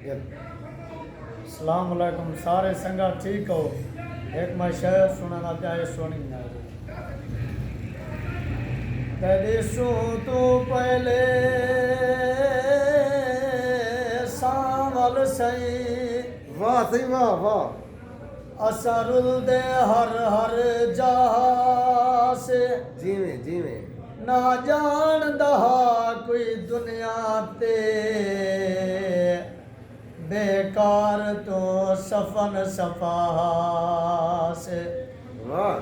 अस्सलाम वालेकुम सारे संगा ठीक हो। एक मैं शेर सुनाना चाहे सुनी ना। तेरी तू पहले सावल सही वाह सही वाह वाह। असरुल दे हर हर जहा से जीवे ना जान दहा कोई दुनिया ते बेकार तो सफन सफा से वाह।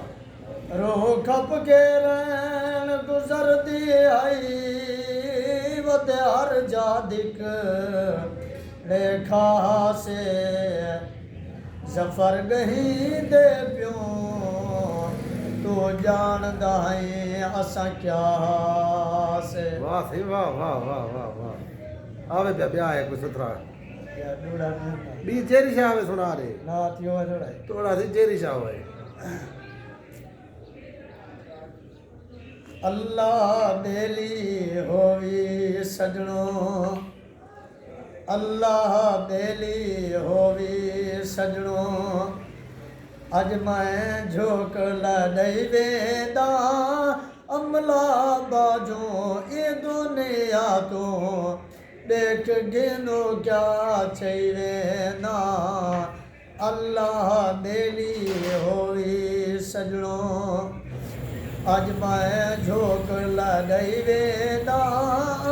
रूह खप के रैन गुजर दी आई वते हर जादिक देखा से जफर गही दे प्यो तू जान दाई असा क्या से वाह सही वाह वाह वाह वाह वाह। आवे ब्याह है कुछ सुथरा या डूड़ा नहीं बी जेरी शाह में सुना रे ना थियो जोड़ा थोड़ा सी जेरी शाह है। अल्लाह देली होवी सजणो अल्लाह देली होवी सजणो अज मैं झोक लड़ई वेदा अमला बाजो ये दुनिया तो देख गिनो क्या चाहिए ना अल्लाह देली होवी सजणो अज मैं झोक लड़ई वेदा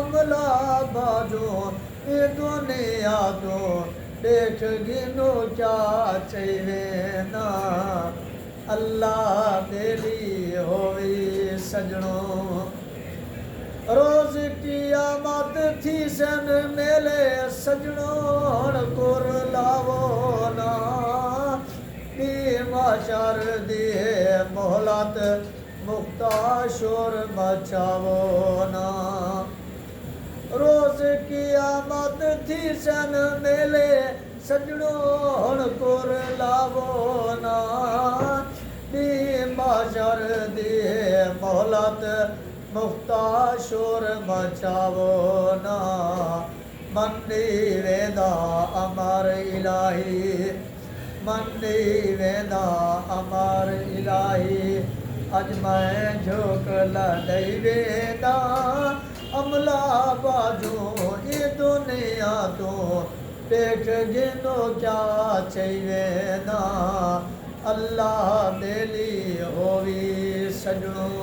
अमला बाजो ये दुनिया तो देख गिनो क्या चाहिए ना अल्लाह देली होवी सजणो रोज कियामत थी सन मेले सजणो कुर लावो ना दी माशर दी मोहलत मुक्ता शोर मचावो ना रोज कियामत थी सन मेले सजणो कुर लावो ना दी माशर दी मोहलत मुक्ता शोर मचावो ना मंडी वेदा अमर इलाही मंडी वेदा अमर इलाही अज मैं झोक लड़ई वेदा अमला बाजो ये दुनिया तो देख गिनो क्या चाहिए ना अल्लाह देली होवी सजणो।